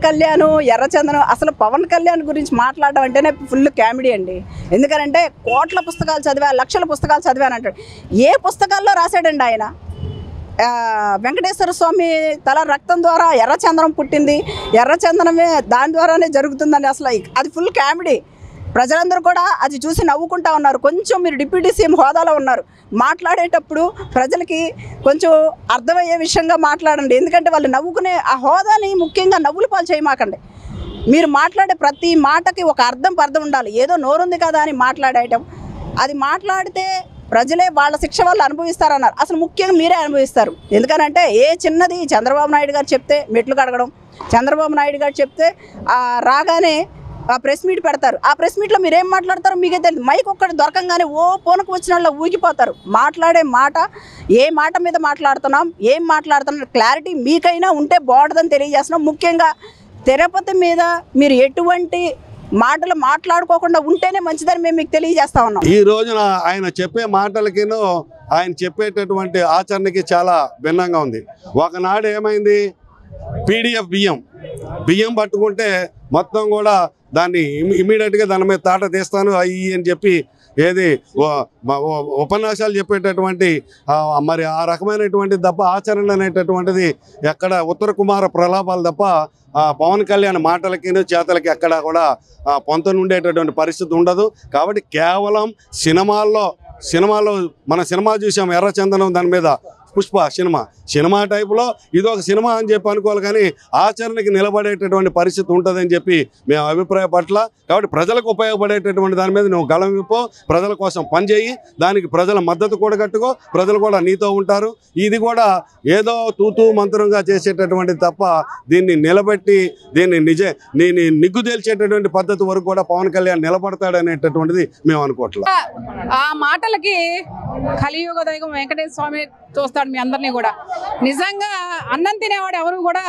కళ్యాణ్ ఎర్రచందనం అసలు పవన్ కళ్యాణ్ గురించి మాట్లాడడం అంటేనే ఫుల్ కామెడీ అండి. ఎందుకంటే కోట్ల పుస్తకాలు చదివా, లక్షల పుస్తకాలు చదివాను అంటాడు. ఏ పుస్తకాల్లో రాశాడండి ఆయన? వెంకటేశ్వర స్వామి తల రక్తం ద్వారా ఎర్రచందనం పుట్టింది, ఎర్రచందనమే దాని ద్వారానే జరుగుతుందని అసలు అది ఫుల్ కామెడీ. ప్రజలందరూ కూడా అది చూసి నవ్వుకుంటా ఉన్నారు. కొంచెం మీరు డిప్యూటీ సీఎం హోదాలో ఉన్నారు, మాట్లాడేటప్పుడు ప్రజలకి కొంచెం అర్థమయ్యే విషయంగా మాట్లాడండి. ఎందుకంటే వాళ్ళు నవ్వుకునే ఆ హోదాని ముఖ్యంగా నవ్వుల పాలు చేయమాకండి. మీరు మాట్లాడే ప్రతి మాటకి ఒక అర్థం ఉండాలి. ఏదో నోరుంది కదా అని మాట్లాడేయటం, అది మాట్లాడితే ప్రజలే వాళ్ళ శిక్ష వాళ్ళు అనుభవిస్తారన్నారు. అసలు ముఖ్యంగా మీరే అనుభవిస్తారు. ఎందుకనంటే ఏ చిన్నది చంద్రబాబు నాయుడు గారు చెప్తే మెట్లు కడగడం, చంద్రబాబు నాయుడు గారు చెప్తే రాగానే ఆ ప్రెస్ మీట్ పెడతారు. ఆ ప్రెస్ మీట్లో మీరు ఏం మాట్లాడతారో మీకే తెలియదు. మైక్ ఒక్కటి దొరకంగానే ఓ పోనకు వచ్చిన వాళ్ళు ఊగిపోతారు. మాట్లాడే మాట ఏ మాట మీద మాట్లాడుతున్నాం, ఏం మాట్లాడుతున్నాం క్లారిటీ మీకైనా ఉంటే బాగుంటుందని తెలియజేస్తున్నాం. ముఖ్యంగా తిరుపతి మీద మీరు ఎటువంటి మాటలు మాట్లాడుకోకుండా ఉంటేనే మంచిదని మేము మీకు తెలియజేస్తా ఉన్నాం. ఈ రోజున ఆయన చెప్పే మాటలకిను ఆయన చెప్పేటటువంటి ఆచరణకి చాలా భిన్నంగా ఉంది. ఒకనాడు ఏమైంది, పీడిఎఫ్ బియ్యం పట్టుకుంటే మొత్తం కూడా దాన్ని ఇమీడియట్గా దాని మీద తాట తీస్తాను అయ్యి అని చెప్పి ఏది ఉపన్యాసాలు చెప్పేటటువంటి మరి ఆ రకమైనటువంటి తప్ప ఆచరణ అనేటటువంటిది ఎక్కడ ఉత్తర కుమార ప్రలాపాలు తప్ప పవన్ కళ్యాణ్ మాటలకి చేతలకి ఎక్కడ కూడా పొంతన ఉండేటటువంటి పరిస్థితి ఉండదు. కాబట్టి కేవలం సినిమాలో మన సినిమా చూసాం ఎర్రచందనం, దాని మీద పుష్ప సినిమా టైపులో ఇదొక సినిమా అని చెప్పి అనుకోవాలి, కానీ ఆచరణకి నిలబడేటటువంటి పరిస్థితి ఉంటుందని చెప్పి మేము అభిప్రాయపట్ల. కాబట్టి ప్రజలకు ఉపయోగపడేటటువంటి దాని మీద నువ్వు గళం విప్పో, ప్రజల కోసం పనిచేయి, దానికి ప్రజల మద్దతు కూడా కట్టుకో, ప్రజలు కూడా నీతో ఉంటారు. ఇది కూడా ఏదో తూతూ మంత్రంగా చేసేటటువంటిది తప్ప దీన్ని నిలబెట్టి దీన్ని నిగ్గు తేల్చేటటువంటి పద్ధతి వరకు కూడా పవన్ కళ్యాణ్ నిలబడతాడనేటటువంటిది మేము అనుకోవట్లేదు. ఆ మాటలకి కలియుగ దైవం వెంకటేశ్వర స్వామి చూస్తాడు మీ అందరినీ కూడా. నిజంగా అన్నం తినేవాడు ఎవరు కూడా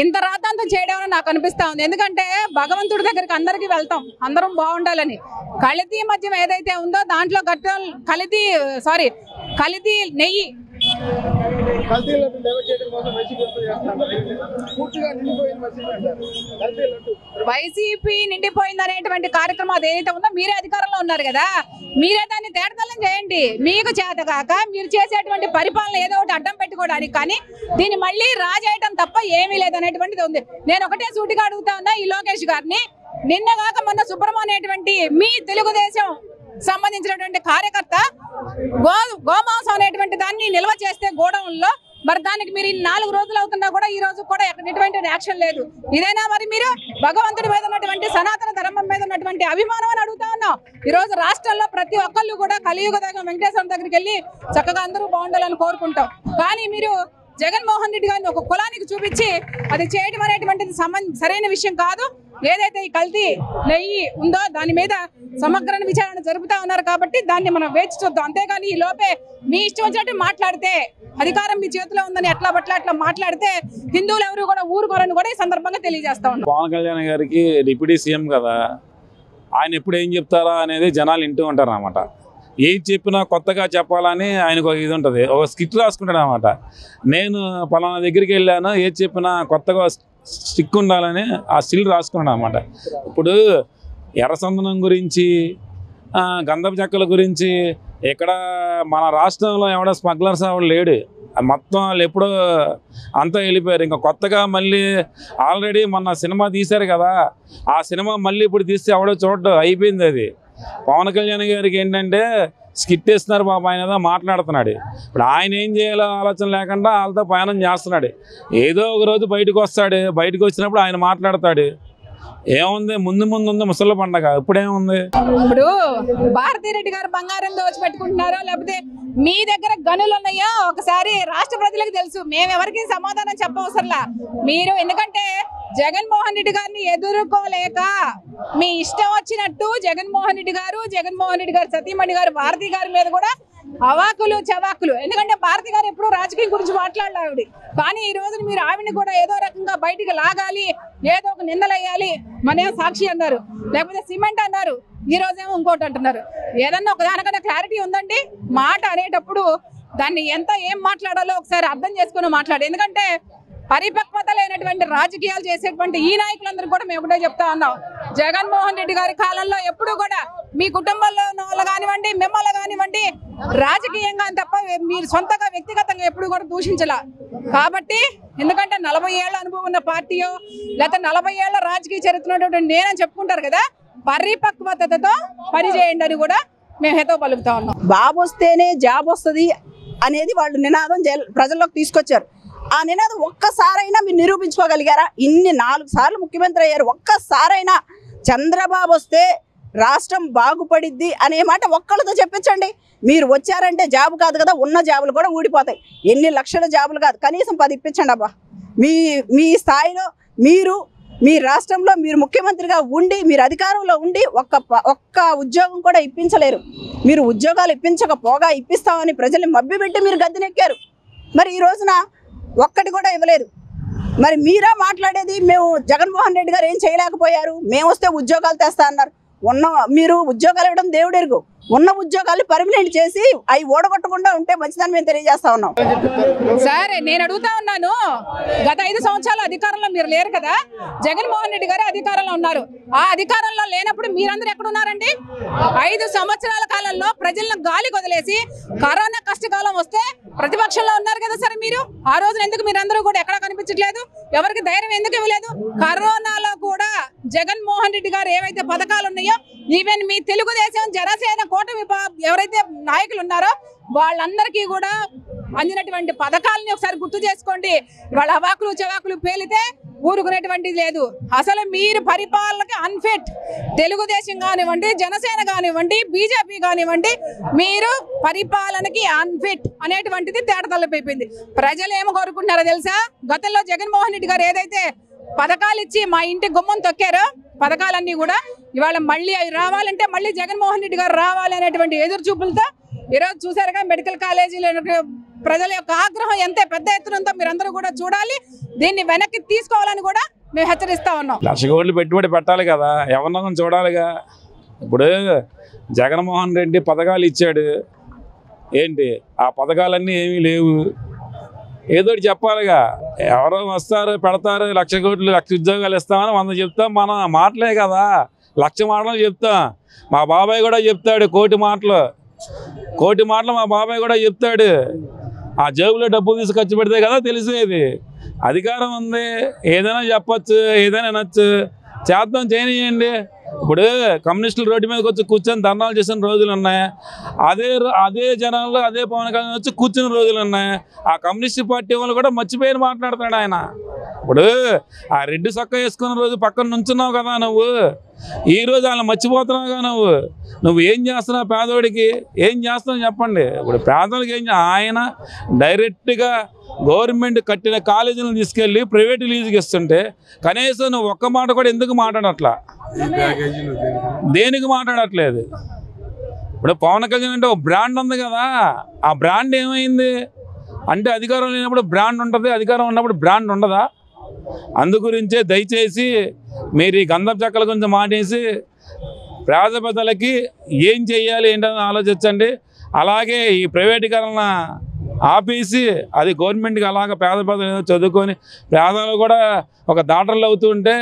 ఇంత రాతాంతం చేయడం నాకు అనిపిస్తా ఉంది. ఎందుకంటే భగవంతుడి దగ్గరికి అందరికీ వెళ్తాం, అందరం బాగుండాలని. కల్తీ మద్యం ఏదైతే ఉందో దాంట్లో కల్తీ నెయ్యి వైసీపీ నిండిపోయింది అనేటువంటి కార్యక్రమం అదేదైతే ఉందో మీరే అధికారంలో ఉన్నారు కదా, మీరే దాన్ని తేటతల్లం చేయండి. మీకు చేత కాక మీరు చేసేటువంటి పరిపాలన ఏదో ఒకటి అడ్డం పెట్టుకోవడానికి, కానీ దీన్ని మళ్ళీ రాజేయటం తప్ప ఏమీ లేదనేటువంటిది ఉంది. నేను ఒకటే సూటిగా అడుగుతా ఉన్నా ఈ లోకేష్ గారిని, నిన్నగాక మొన్న సుబ్రహ్మణ్యం అనేటువంటి మీ తెలుగుదేశం సంబంధించినటువంటి కార్యకర్త గోమాంసం అనేటువంటి దాన్ని నిల్వ చేస్తే గోడౌన్లో, మరి దానికి మీరు 4 రోజులు అవుతున్నా కూడా ఈ రోజు కూడా ఎటువంటి యాక్షన్ లేదు. ఇదేనా మరి మీరు భగవంతుడి మీద ఉన్నటువంటి సనాతన ధర్మం మీద ఉన్నటువంటి అభిమానం అని అడుగుతా ఉన్నాం. ఈ రోజు రాష్ట్రంలో ప్రతి ఒక్కళ్ళు కూడా కలియుగ దైవం వెంకటేశ్వర దగ్గరికి వెళ్ళి చక్కగా అందరూ బాగుండాలని కోరుకుంటాం. కానీ మీరు జగన్మోహన్ రెడ్డి గారిని ఒక కులానికి చూపించి అది చేయడం అనేటువంటిది సరైన విషయం కాదు. ఏదైతే ఈ కల్తీ నెయ్యి ఉందో దాని మీద సమగ్ర విచారణ జరుపుతా ఉన్నారు కాబట్టి దాన్ని మనం వేచి చూద్దాం. అంతేగాని ఈ లోపే మీ ఇష్టం వచ్చినట్టు మాట్లాడితే, అధికారం మీ చేతిలో ఉందని అట్లా మాట్లాడితే హిందువులు ఎవరు కూడా ఊరుకోరని కూడా ఈ సందర్భంగా తెలియజేస్తా ఉన్నారు. పవన్ కళ్యాణ్ గారికి డిప్యూటీ సీఎం కదా, ఆయన ఎప్పుడు ఏం చెప్తారా అనేది జనాలు వింటూ ఉంటారు అన్నమాట. ఏది చెప్పినా కొత్తగా చెప్పాలని ఆయనకు ఒక ఇది ఉంటుంది, ఒక స్కిట్ రాసుకుంటాడు అన్నమాట. నేను పలానా దగ్గరికి వెళ్ళాను, ఏది చెప్పినా కొత్తగా స్టిక్ ఉండాలని ఆ స్టిల్ రాసుకున్నాడు అన్నమాట. ఇప్పుడు ఎర్రచందనం గురించి, గంధపు చెక్కల గురించి ఇక్కడ మన రాష్ట్రంలో ఎవడో స్మగ్లర్స్ ఎవడు లేడు. మొత్తం వాళ్ళు ఎప్పుడో అంతా వెళ్ళిపోయారు. ఇంకా కొత్తగా మళ్ళీ ఆల్రెడీ మొన్న సినిమా తీశారు కదా, ఆ సినిమా మళ్ళీ ఇప్పుడు తీస్తే ఎవడో చూడడం అయిపోయింది. అది పవన్ కళ్యాణ్ గారికి ఏంటంటే స్కిట్ వేస్తున్నారు బాబు, ఆయన ఏదో మాట్లాడుతున్నాడు. ఇప్పుడు ఆయన ఏం చేయాలో ఆలోచన లేకుండా వాళ్ళతో ప్రయాణం చేస్తున్నాడు. ఏదో ఒక రోజు బయటకు వస్తాడు, బయటకు వచ్చినప్పుడు ఆయన మాట్లాడతాడు. ఏముంది, ముందు ఉంది ముసలి పండగ, ఇప్పుడేముంది? ఇప్పుడు భారతీరెడ్డి గారు బంగారం దోచిపెట్టుకుంటున్నారో లేకపోతే మీ దగ్గర గనులు ఉన్నాయో ఒకసారి రాష్ట్ర ప్రజలకు తెలుసు. మేమెవరికి సమాధానం చెప్పవసరంలా. మీరు ఎందుకంటే జగన్మోహన్ రెడ్డి గారిని ఎదుర్కోలేక మీ ఇష్టం వచ్చినట్టు జగన్మోహన్ రెడ్డి గారు సతీమణి గారు భారతి గారి మీద కూడా అవాకులు చవాకులు. ఎందుకంటే భారతి గారు ఎప్పుడు రాజకీయం గురించి మాట్లాడాలి ఆవిడ, కానీ ఈ రోజు మీరు ఆవిడని కూడా ఏదో రకంగా బయటికి లాగాలి, ఏదో ఒక నిందలేయాలి. మనేమో సాక్షి అన్నారు, లేకపోతే సిమెంట్ అన్నారు, ఈ రోజేమో ఇంకోటి అంటున్నారు. ఏదన్నా ఒక దానికన్నా క్లారిటీ ఉందండి? మాట అనేటప్పుడు దాన్ని ఏం మాట్లాడాలో ఒకసారి అర్థం చేసుకుని మాట్లాడు. ఎందుకంటే పరిపక్వత లేనటువంటి రాజకీయాలు చేసేటువంటి ఈ నాయకులందరూ కూడా మేము ఒకటే చెప్తా ఉన్నాం. జగన్మోహన్ రెడ్డి గారి కాలంలో ఎప్పుడు కూడా మీ కుటుంబంలో ఉన్న వాళ్ళు కానివ్వండి, మిమ్మల్ని కానివ్వండి, రాజకీయంగా తప్ప మీరు సొంతగా వ్యక్తిగతంగా ఎప్పుడు కూడా దూషించలా. కాబట్టి ఎందుకంటే 40 ఏళ్ల అనుభవం ఉన్న పార్టీయో లేకపోతే 40 ఏళ్ల రాజకీయ చరిత్ర ఉన్నటువంటి నేనని చెప్పుకుంటారు కదా, పరిపక్వతతో పనిచేయండి అని కూడా మేము హితవు పలుకుతా ఉన్నాం. బాబు వస్తేనే జాబ్ వస్తుంది అనేది వాళ్ళు నినాదం ప్రజల్లోకి తీసుకొచ్చారు. ఆ నినాదం ఒక్కసారైనా మీరు నిరూపించుకోగలిగారా? ఇన్ని 4 సార్లు ముఖ్యమంత్రి అయ్యారు, ఒక్కసారైనా చంద్రబాబు వస్తే రాష్ట్రం బాగుపడిద్ది అనే మాట ఒక్కళ్ళతో చెప్పించండి. మీరు వచ్చారంటే జాబు కాదు కదా, ఉన్న జాబులు కూడా ఊడిపోతాయి. ఎన్ని లక్షల జాబులు కాదు, కనీసం 10 ఇప్పించండి అబ్బా. మీ స్థాయిలో మీరు మీ రాష్ట్రంలో మీరు ముఖ్యమంత్రిగా ఉండి మీరు అధికారంలో ఉండి ఒక్క ఉద్యోగం కూడా ఇప్పించలేరు. మీరు ఉద్యోగాలు ఇప్పించకపోగా ఇప్పిస్తామని ప్రజల్ని మభ్యపెట్టి మీరు గద్దెనెక్కారు. మరి ఈ రోజున ఒక్కటి కూడా ఇవ్వలేదు. మరి మీరా మాట్లాడేది? మేము జగన్మోహన్ రెడ్డి గారు ఏం చేయలేకపోయారు, మేము వస్తే ఉద్యోగాలు తెస్తా అన్నారు. మీరు ఉద్యోగాలు ఇవ్వడం దేవుడెరుగు. ఉన్న ఉద్యోగాలు పర్మనెంట్ చేసి అవి ఓడగొట్టకుండా ఉంటే మంచిదని మేము తెలియజేస్తా ఉన్నాం. సరే, నేను అడుగుతా ఉన్నాను, గత 5 సంవత్సరాల అధికారంలో మీరు లేరు కదా, జగన్మోహన్ రెడ్డి గారు అధికారంలో ఉన్నారు. ఆ అధికారంలో లేనప్పుడు మీరందరూ ఎక్కడున్నారండి? 5 సంవత్సరాల కాలంలో ప్రజలను గాలి వదిలేసి కరోనా కష్టకాలం వస్తే ప్రతిపక్షంలో ఉన్నారు కదా సరే. మీరు ఆ రోజున ఎందుకు మీరందరూ కూడా ఎక్కడా కనిపించట్లేదు? ఎవరికి ధైర్యం ఎందుకు ఇవ్వలేదు? కరోనాలో కూడా జగన్మోహన్ రెడ్డి గారు ఏవైతే పథకాలు ఉన్నాయో, ఈవెన్ మీ తెలుగుదేశం, జనసేన, కూటమి ఎవరైతే నాయకులు ఉన్నారో వాళ్ళందరికీ కూడా అందినటువంటి పథకాలని ఒకసారి గుర్తు చేసుకోండి. వాళ్ళ అవాకులు చవాకులు పేలితే ఊరుకునేటువంటిది లేదు. అసలు మీరు పరిపాలనకి అన్ఫిట్. తెలుగుదేశం కానివ్వండి, జనసేన కానివ్వండి, బీజేపీ కానివ్వండి, మీరు పరిపాలనకి అన్ఫిట్ అనేటువంటిది తేటతెల్లమైపోయింది. ప్రజలు ఏమో కోరుకుంటున్నారో తెలుసా? గతంలో జగన్మోహన్ రెడ్డి గారు ఏదైతే పథకాలు ఇచ్చి మా ఇంటి గుమ్మం తొక్కారో పథకాలన్నీ కూడా ఇవాళ మళ్ళీ అవి రావాలంటే మళ్ళీ జగన్మోహన్ రెడ్డి గారు రావాలి అనేటువంటి ఎదురు చూపులతో ఈరోజు చూసారుగా మెడికల్ కాలేజీలో ప్రజల యొక్క ఆగ్రహం ఎంత పెద్ద ఎత్తున ఉందో మీరందరూ కూడా చూడాలి. దీన్ని వెనక్కి తీసుకోవాలని కూడా మేము హెచ్చరిస్తా ఉన్నాం. 1,00,000 కోట్లు పెట్టుబడి పెట్టాలి కదా, ఎవరినో చూడాలిగా. ఇప్పుడు జగన్మోహన్ రెడ్డి పథకాలు ఇచ్చాడు, ఏంటి ఆ పథకాలన్నీ ఏమీ లేవు. ఏదో చెప్పాలిగా. ఎవరో వస్తారు, పెడతారు, 1,00,000 కోట్లు, 1,00,000 ఉద్యోగాలు ఇస్తామని 100 చెప్తాం. మనం మాటలే కదా, 1,00,000 మాటలు చెప్తాం. మా బాబాయ్ కూడా చెప్తాడు కోటి మాటలు మా బాబాయ్ కూడా చెప్తాడు. ఆ జేబులో డబ్బులు తీసి ఖర్చు పెడితే కదా తెలిసేది. అధికారం ఉంది, ఏదైనా చెప్పచ్చు, ఏదైనా అనొచ్చు, చేద్దాం, చేయనియండి. ఇప్పుడు కమ్యూనిస్టులు రోడ్డు మీదకి వచ్చి కూర్చొని ధర్నాలు చేసిన రోజులు ఉన్నాయి. అదే జనాల్లో అదే పవన్ కళ్యాణ్ వచ్చి కూర్చున్న రోజులు ఉన్నాయి. ఆ కమ్యూనిస్ట్ పార్టీ వాళ్ళు కూడా మర్చిపోయి మాట్లాడుతున్నాడు ఆయన. ఇప్పుడు ఆ రెడ్డి సొక్క వేసుకున్న రోజు పక్కన నుంచున్నావు కదా నువ్వు, ఈరోజు వాళ్ళని మర్చిపోతున్నావుగా నువ్వు ఏం చేస్తున్నావు? పేదోడికి ఏం చేస్తున్నావు చెప్పండి. ఇప్పుడు పేదోడికి ఆయన డైరెక్ట్గా గవర్నమెంట్ కట్టిన కాలేజీలను తీసుకెళ్ళి ప్రైవేట్ లీజుకి ఇస్తుంటే కనీసం నువ్వు ఒక్క మాట కూడా ఎందుకు మాట్లాడట్లా? దేనికి మాట్లాడట్లేదు? ఇప్పుడు పవన్ కళ్యాణ్ అంటే ఒక బ్రాండ్ ఉంది కదా, ఆ బ్రాండ్ ఏమైంది అంటే అధికారం లేనప్పుడు బ్రాండ్ ఉంటుంది, అధికారం ఉన్నప్పుడు బ్రాండ్ ఉండదా? అందుగురించే దయచేసి మీరు ఈ గంధపు చెక్కల గురించి మాటేసి పేద ప్రజలకి ఏం చెయ్యాలి ఏంటని ఆలోచించండి. అలాగే ఈ ప్రైవేటీకరణ ఆపేసి అది గవర్నమెంట్కి అలాగ పేద ప్రజలు చదువుకొని పేదలు కూడా ఒక దాటర్లు అవుతుంటే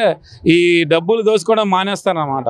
ఈ డబ్బులు దోచుకోవడం మానేస్తారన్నమాట.